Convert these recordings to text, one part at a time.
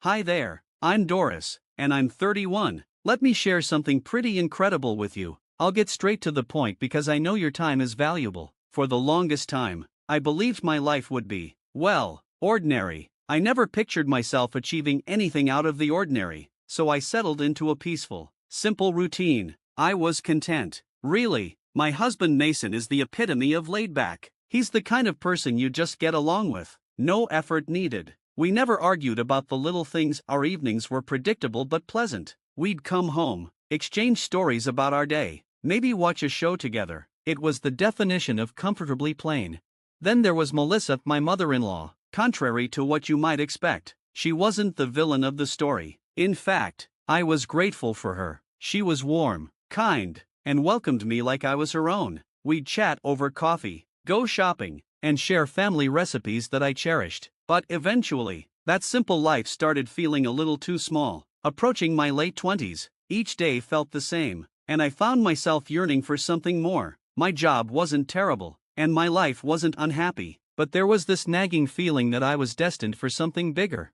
Hi there, I'm Doris, and I'm 31. Let me share something pretty incredible with you. I'll get straight to the point because I know your time is valuable. For the longest time, I believed my life would be, well, ordinary. I never pictured myself achieving anything out of the ordinary, so I settled into a peaceful, simple routine. I was content. Really, my husband Mason is the epitome of laid back. He's the kind of person you just get along with. No effort needed. We never argued about the little things. Our evenings were predictable but pleasant. We'd come home, exchange stories about our day, maybe watch a show together. It was the definition of comfortably plain. Then there was Melissa, my mother-in-law. Contrary to what you might expect, she wasn't the villain of the story. In fact, I was grateful for her. She was warm, kind, and welcomed me like I was her own. We'd chat over coffee, go shopping, and share family recipes that I cherished. But eventually, that simple life started feeling a little too small. Approaching my late 20s, each day felt the same, and I found myself yearning for something more. My job wasn't terrible, and my life wasn't unhappy, but there was this nagging feeling that I was destined for something bigger.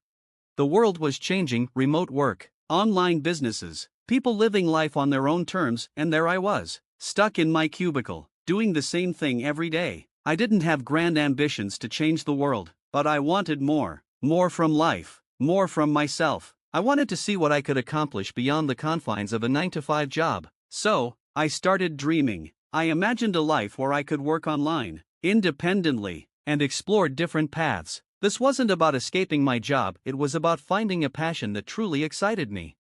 The world was changing, remote work, online businesses, people living life on their own terms, and there I was, stuck in my cubicle, doing the same thing every day. I didn't have grand ambitions to change the world, but I wanted more from life, more from myself. I wanted to see what I could accomplish beyond the confines of a 9-to-5 job. So, I started dreaming. I imagined a life where I could work online, independently, and explore different paths. This wasn't about escaping my job, it was about finding a passion that truly excited me.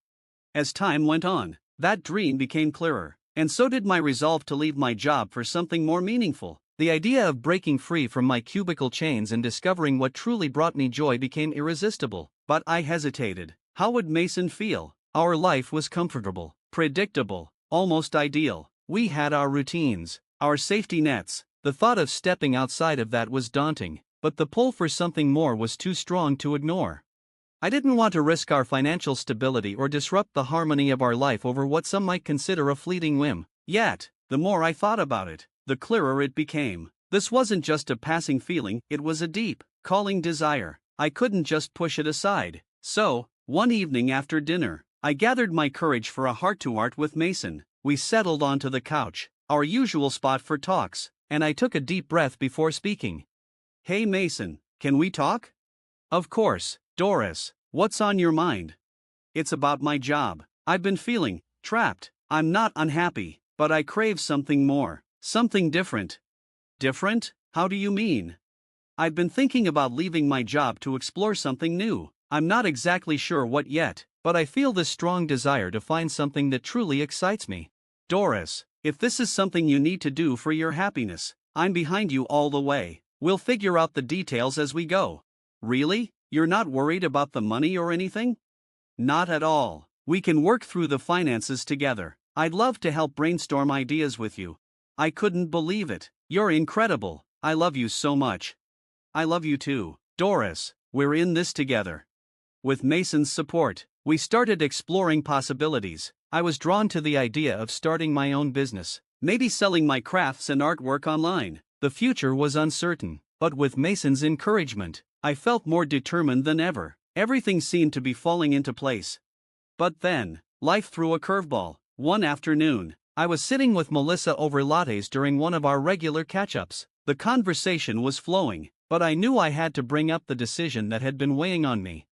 As time went on, that dream became clearer, and so did my resolve to leave my job for something more meaningful. The idea of breaking free from my cubicle chains and discovering what truly brought me joy became irresistible. But I hesitated. How would Mason feel? Our life was comfortable, predictable, almost ideal. We had our routines, our safety nets. The thought of stepping outside of that was daunting, but the pull for something more was too strong to ignore. I didn't want to risk our financial stability or disrupt the harmony of our life over what some might consider a fleeting whim. Yet, the more I thought about it, the clearer it became. This wasn't just a passing feeling, it was a deep, calling desire. I couldn't just push it aside. So, one evening after dinner, I gathered my courage for a heart-to-heart with Mason. We settled onto the couch, our usual spot for talks, and I took a deep breath before speaking. Hey Mason, can we talk? Of course, Doris, what's on your mind? It's about my job. I've been feeling trapped. I'm not unhappy, but I crave something more. Something different. Different? How do you mean? I've been thinking about leaving my job to explore something new. I'm not exactly sure what yet, but I feel this strong desire to find something that truly excites me. Doris, if this is something you need to do for your happiness, I'm behind you all the way. We'll figure out the details as we go. Really? You're not worried about the money or anything? Not at all. We can work through the finances together. I'd love to help brainstorm ideas with you. I couldn't believe it. You're incredible. I love you so much. I love you too, Doris. We're in this together. With Mason's support, we started exploring possibilities. I was drawn to the idea of starting my own business, maybe selling my crafts and artwork online. The future was uncertain, but with Mason's encouragement, I felt more determined than ever. Everything seemed to be falling into place. But then, life threw a curveball. One afternoon, I was sitting with Melissa over lattes during one of our regular catch-ups. The conversation was flowing, but I knew I had to bring up the decision that had been weighing on me.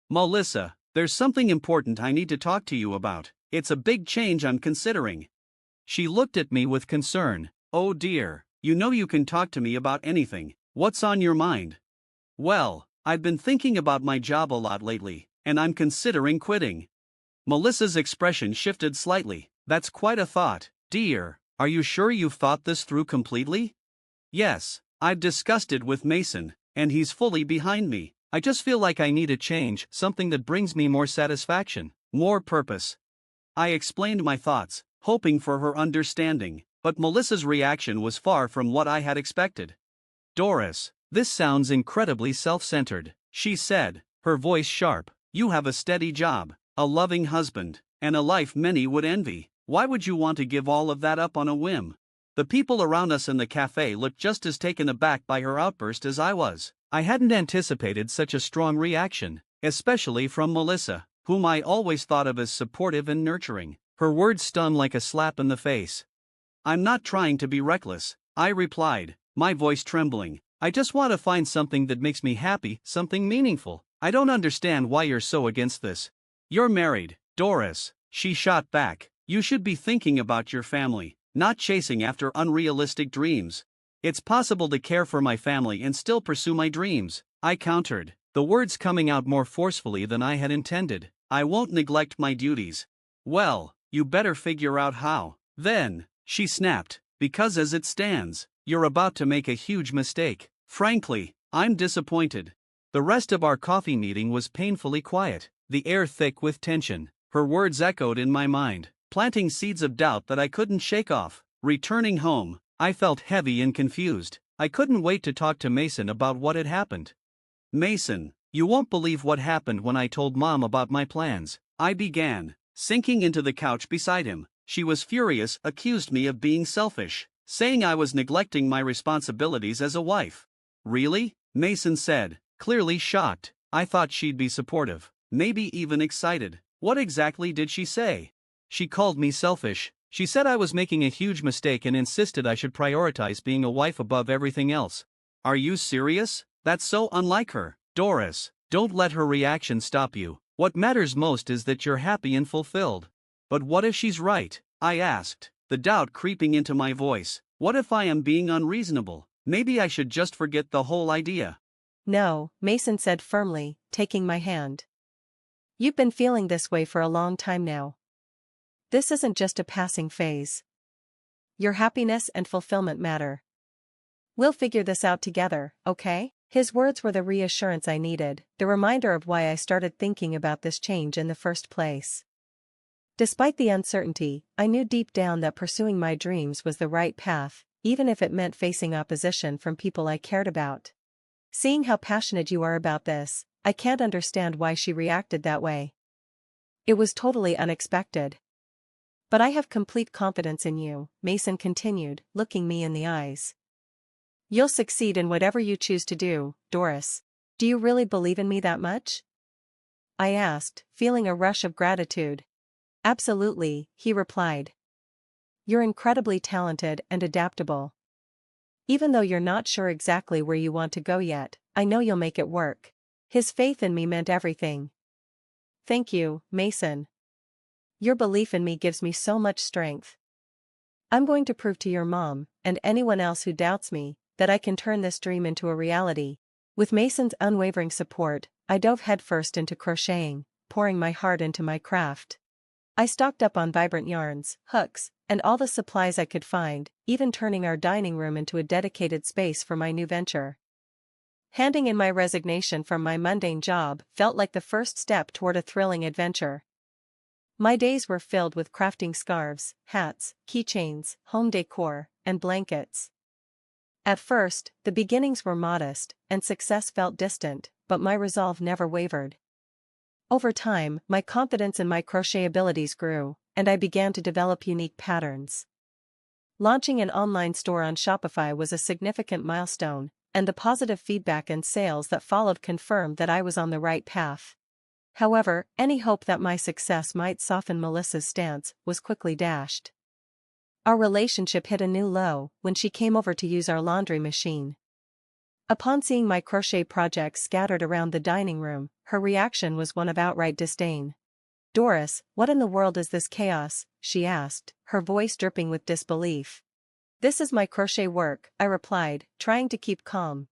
Melissa, there's something important I need to talk to you about. It's a big change I'm considering. She looked at me with concern. Oh dear, you know you can talk to me about anything. What's on your mind? Well, I've been thinking about my job a lot lately, and I'm considering quitting. Melissa's expression shifted slightly. That's quite a thought, dear. Are you sure you've thought this through completely? Yes, I've discussed it with Mason, and he's fully behind me. I just feel like I need a change, something that brings me more satisfaction, more purpose. I explained my thoughts, hoping for her understanding, but Melissa's reaction was far from what I had expected. Doris, this sounds incredibly self-centered, she said, her voice sharp. You have a steady job, a loving husband, and a life many would envy. Why would you want to give all of that up on a whim? The people around us in the cafe looked just as taken aback by her outburst as I was. I hadn't anticipated such a strong reaction. especially from Melissa, whom I always thought of as supportive and nurturing. Her words stung like a slap in the face. I'm not trying to be reckless, I replied, my voice trembling. I just want to find something that makes me happy, something meaningful. I don't understand why you're so against this. You're married, Doris, she shot back. You should be thinking about your family, not chasing after unrealistic dreams. It's possible to care for my family and still pursue my dreams, I countered, the words coming out more forcefully than I had intended. I won't neglect my duties. Well, you better figure out how. Then, she snapped, because as it stands, you're about to make a huge mistake. Frankly, I'm disappointed. The rest of our coffee meeting was painfully quiet, the air thick with tension. Her words echoed in my mind, planting seeds of doubt that I couldn't shake off. Returning home, I felt heavy and confused. I couldn't wait to talk to Mason about what had happened. Mason, you won't believe what happened when I told Mom about my plans, I began, sinking into the couch beside him. She was furious, accused me of being selfish, saying I was neglecting my responsibilities as a wife. Really? Mason said, clearly shocked. I thought she'd be supportive, maybe even excited. What exactly did she say? She called me selfish. She said I was making a huge mistake and insisted I should prioritize being a wife above everything else. Are you serious? That's so unlike her. Doris, don't let her reaction stop you. What matters most is that you're happy and fulfilled. But what if she's right? I asked, the doubt creeping into my voice. What if I am being unreasonable? Maybe I should just forget the whole idea. No, Mason said firmly, taking my hand. You've been feeling this way for a long time now. This isn't just a passing phase. Your happiness and fulfillment matter. We'll figure this out together, okay? His words were the reassurance I needed, the reminder of why I started thinking about this change in the first place. Despite the uncertainty, I knew deep down that pursuing my dreams was the right path, even if it meant facing opposition from people I cared about. Seeing how passionate you are about this, I can't understand why she reacted that way. It was totally unexpected. But I have complete confidence in you, Mason continued, looking me in the eyes. You'll succeed in whatever you choose to do, Doris. Do you really believe in me that much? I asked, feeling a rush of gratitude. Absolutely, he replied. You're incredibly talented and adaptable. Even though you're not sure exactly where you want to go yet, I know you'll make it work. His faith in me meant everything. Thank you, Mason. Your belief in me gives me so much strength. I'm going to prove to your mom, and anyone else who doubts me, that I can turn this dream into a reality. With Mason's unwavering support, I dove headfirst into crocheting, pouring my heart into my craft. I stocked up on vibrant yarns, hooks, and all the supplies I could find, even turning our dining room into a dedicated space for my new venture. Handing in my resignation from my mundane job felt like the first step toward a thrilling adventure. My days were filled with crafting scarves, hats, keychains, home decor, and blankets. At first, the beginnings were modest, and success felt distant, but my resolve never wavered. Over time, my confidence in my crochet abilities grew, and I began to develop unique patterns. Launching an online store on Shopify was a significant milestone, and the positive feedback and sales that followed confirmed that I was on the right path. However, any hope that my success might soften Melissa's stance was quickly dashed. Our relationship hit a new low when she came over to use our laundry machine. Upon seeing my crochet projects scattered around the dining room, her reaction was one of outright disdain. Doris, what in the world is this chaos? She asked, her voice dripping with disbelief. This is my crochet work, I replied, trying to keep calm.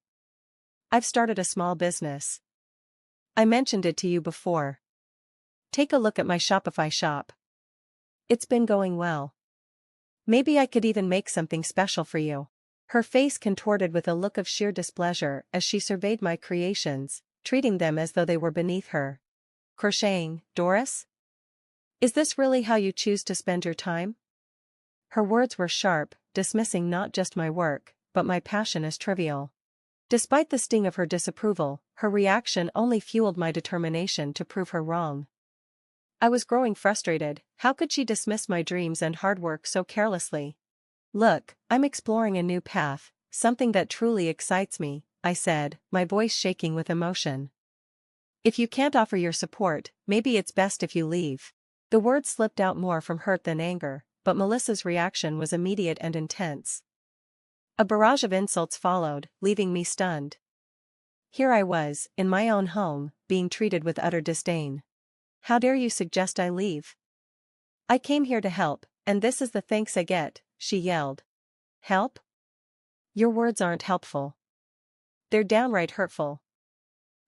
I've started a small business. I mentioned it to you before. Take a look at my Shopify shop. It's been going well. Maybe I could even make something special for you. Her face contorted with a look of sheer displeasure as she surveyed my creations, treating them as though they were beneath her. Crocheting, Doris? Is this really how you choose to spend your time? Her words were sharp, dismissing not just my work, but my passion as trivial. Despite the sting of her disapproval, her reaction only fueled my determination to prove her wrong. I was growing frustrated. How could she dismiss my dreams and hard work so carelessly? Look, I'm exploring a new path, something that truly excites me, I said, my voice shaking with emotion. If you can't offer your support, maybe it's best if you leave. The words slipped out more from hurt than anger, but Melissa's reaction was immediate and intense. A barrage of insults followed, leaving me stunned. Here I was, in my own home, being treated with utter disdain. How dare you suggest I leave? I came here to help, and this is the thanks I get, she yelled. Help? Your words aren't helpful. They're downright hurtful.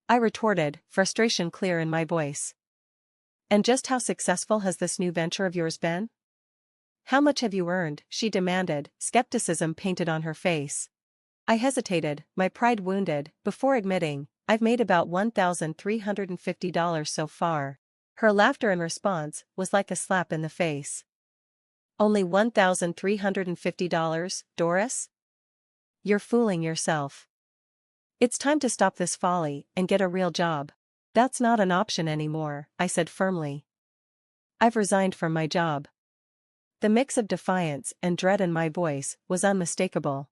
I retorted, frustration clear in my voice. And just how successful has this new venture of yours been? How much have you earned? She demanded, skepticism painted on her face. I hesitated, my pride wounded, before admitting, I've made about $1,350 so far. Her laughter in response was like a slap in the face. Only $1,350, Doris? You're fooling yourself. It's time to stop this folly and get a real job. That's not an option anymore, I said firmly. I've resigned from my job. The mix of defiance and dread in my voice was unmistakable.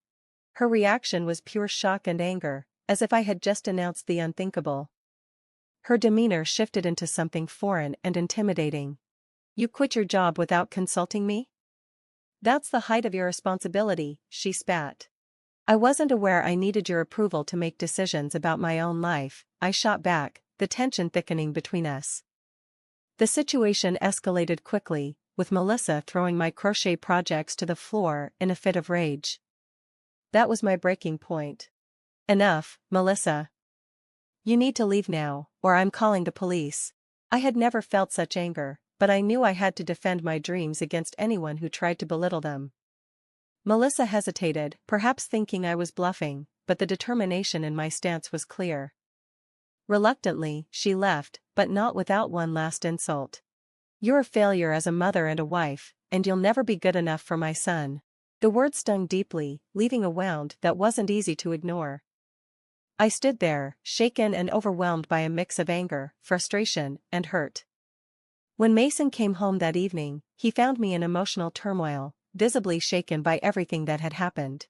Her reaction was pure shock and anger, as if I had just announced the unthinkable. Her demeanor shifted into something foreign and intimidating. You quit your job without consulting me? That's the height of irresponsibility, she spat. I wasn't aware I needed your approval to make decisions about my own life, I shot back, the tension thickening between us. The situation escalated quickly, with Melissa throwing my crochet projects to the floor in a fit of rage. That was my breaking point. Enough, Melissa. You need to leave now, or I'm calling the police. I had never felt such anger, but I knew I had to defend my dreams against anyone who tried to belittle them. Melissa hesitated, perhaps thinking I was bluffing, but the determination in my stance was clear. Reluctantly, she left, but not without one last insult. You're a failure as a mother and a wife, and you'll never be good enough for my son. The words stung deeply, leaving a wound that wasn't easy to ignore. I stood there, shaken and overwhelmed by a mix of anger, frustration, and hurt. When Mason came home that evening, he found me in emotional turmoil, visibly shaken by everything that had happened.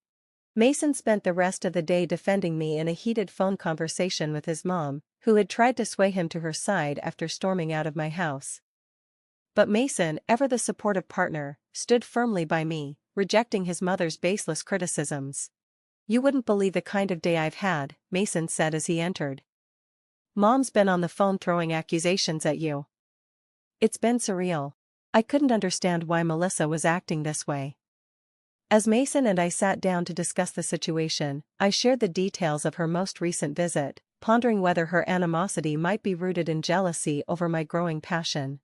Mason spent the rest of the day defending me in a heated phone conversation with his mom, who had tried to sway him to her side after storming out of my house. But Mason, ever the supportive partner, stood firmly by me, rejecting his mother's baseless criticisms. You wouldn't believe the kind of day I've had, Mason said as he entered. Mom's been on the phone throwing accusations at you. It's been surreal. I couldn't understand why Melissa was acting this way. As Mason and I sat down to discuss the situation, I shared the details of her most recent visit, pondering whether her animosity might be rooted in jealousy over my growing passion.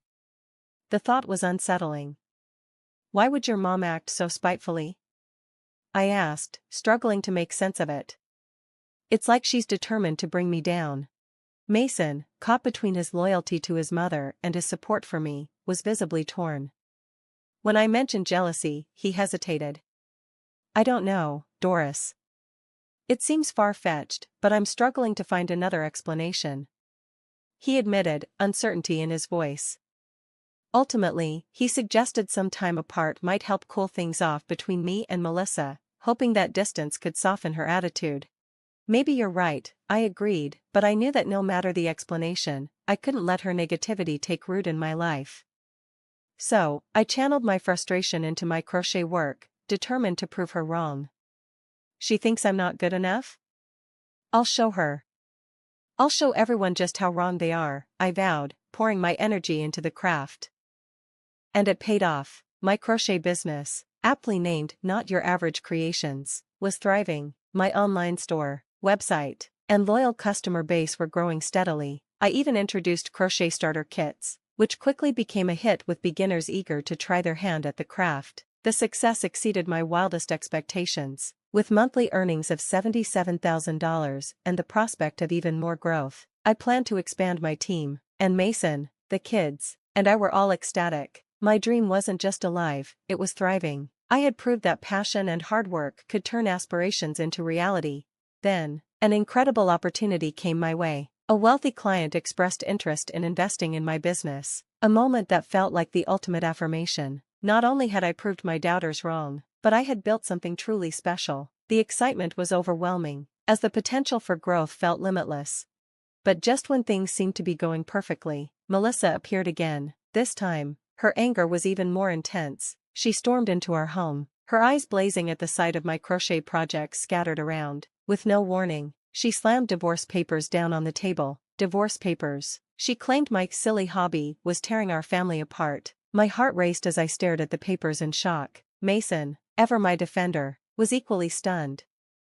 The thought was unsettling. Why would your mom act so spitefully? I asked, struggling to make sense of it. It's like she's determined to bring me down. Mason, caught between his loyalty to his mother and his support for me, was visibly torn. When I mentioned jealousy, he hesitated. I don't know, Doris. It seems far-fetched, but I'm struggling to find another explanation. He admitted, uncertainty in his voice. Ultimately, he suggested some time apart might help cool things off between me and Melissa, hoping that distance could soften her attitude. Maybe you're right, I agreed, but I knew that no matter the explanation, I couldn't let her negativity take root in my life. So, I channeled my frustration into my crochet work, determined to prove her wrong. She thinks I'm not good enough? I'll show her. I'll show everyone just how wrong they are, I vowed, pouring my energy into the craft. And it paid off. My crochet business, aptly named Not Your Average Creations, was thriving. My online store, website, and loyal customer base were growing steadily. I even introduced crochet starter kits, which quickly became a hit with beginners eager to try their hand at the craft. The success exceeded my wildest expectations, with monthly earnings of $77,000 and the prospect of even more growth. I planned to expand my team, and Mason, the kids, and I were all ecstatic. My dream wasn't just alive, it was thriving. I had proved that passion and hard work could turn aspirations into reality. Then, an incredible opportunity came my way. A wealthy client expressed interest in investing in my business, a moment that felt like the ultimate affirmation. Not only had I proved my doubters wrong, but I had built something truly special. The excitement was overwhelming, as the potential for growth felt limitless. But just when things seemed to be going perfectly, Melissa appeared again. This time, her anger was even more intense. She stormed into our home, her eyes blazing at the sight of my crochet projects scattered around. With no warning, she slammed divorce papers down on the table. Divorce papers. She claimed my silly hobby was tearing our family apart. My heart raced as I stared at the papers in shock. Mason, ever my defender, was equally stunned.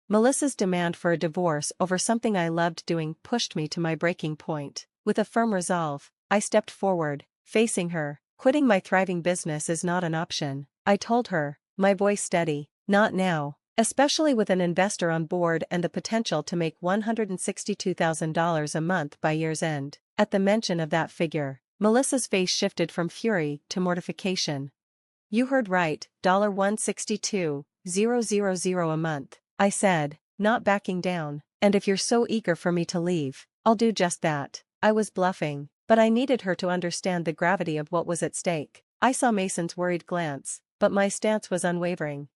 Melissa's demand for a divorce over something I loved doing pushed me to my breaking point. With a firm resolve, I stepped forward, facing her. Quitting my thriving business is not an option, I told her, my voice steady. Not now, especially with an investor on board and the potential to make $162,000 a month by year's end. At the mention of that figure, Melissa's face shifted from fury to mortification. You heard right, $162,000 a month, I said, not backing down. And if you're so eager for me to leave, I'll do just that. I was bluffing, but I needed her to understand the gravity of what was at stake. I saw Mason's worried glance, but my stance was unwavering.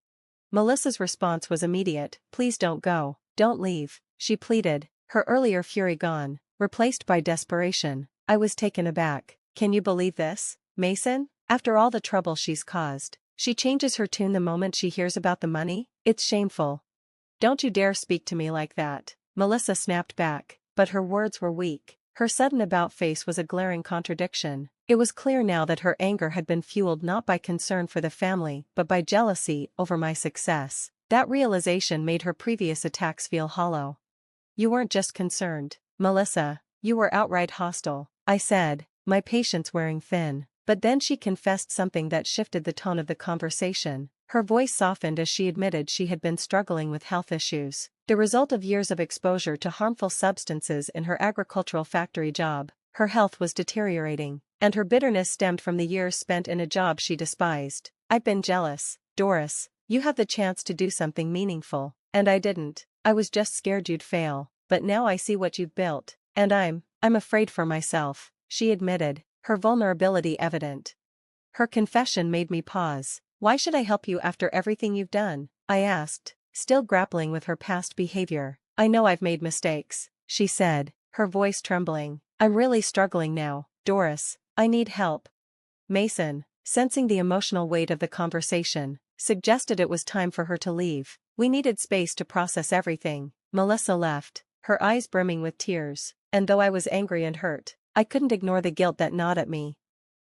Melissa's response was immediate. Please don't go, don't leave, she pleaded, her earlier fury gone, replaced by desperation. I was taken aback. Can you believe this, Mason? After all the trouble she's caused, she changes her tune the moment she hears about the money? It's shameful. Don't you dare speak to me like that, Melissa snapped back, but her words were weak. Her sudden about-face was a glaring contradiction. It was clear now that her anger had been fueled not by concern for the family but by jealousy over my success. That realization made her previous attacks feel hollow. You weren't just concerned, Melissa, you were outright hostile, I said, my patience wearing thin. But then she confessed something that shifted the tone of the conversation. Her voice softened as she admitted she had been struggling with health issues, the result of years of exposure to harmful substances in her agricultural factory job. Her health was deteriorating, and her bitterness stemmed from the years spent in a job she despised. I've been jealous, Doris. You had the chance to do something meaningful, and I didn't. I was just scared you'd fail, but now I see what you've built, and I'm afraid for myself, she admitted, her vulnerability evident. Her confession made me pause. Why should I help you after everything you've done? I asked, still grappling with her past behavior. I know I've made mistakes, she said, her voice trembling. I'm really struggling now, Doris. I need help. Mason, sensing the emotional weight of the conversation, suggested it was time for her to leave. We needed space to process everything. Melissa left, her eyes brimming with tears, and though I was angry and hurt, I couldn't ignore the guilt that gnawed at me.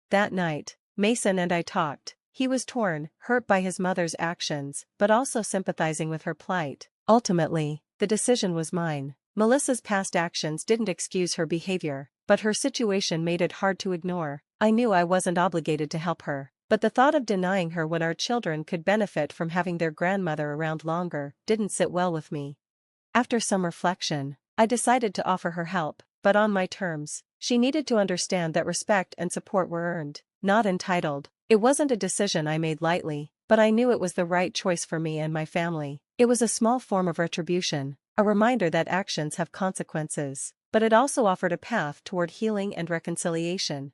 That night, Mason and I talked. He was torn, hurt by his mother's actions, but also sympathizing with her plight. Ultimately, the decision was mine. Melissa's past actions didn't excuse her behavior, but her situation made it hard to ignore. I knew I wasn't obligated to help her, but the thought of denying her what our children could benefit from having their grandmother around longer didn't sit well with me. After some reflection, I decided to offer her help, but on my terms. She needed to understand that respect and support were earned, not entitled. It wasn't a decision I made lightly, but I knew it was the right choice for me and my family. It was a small form of retribution, a reminder that actions have consequences, but it also offered a path toward healing and reconciliation.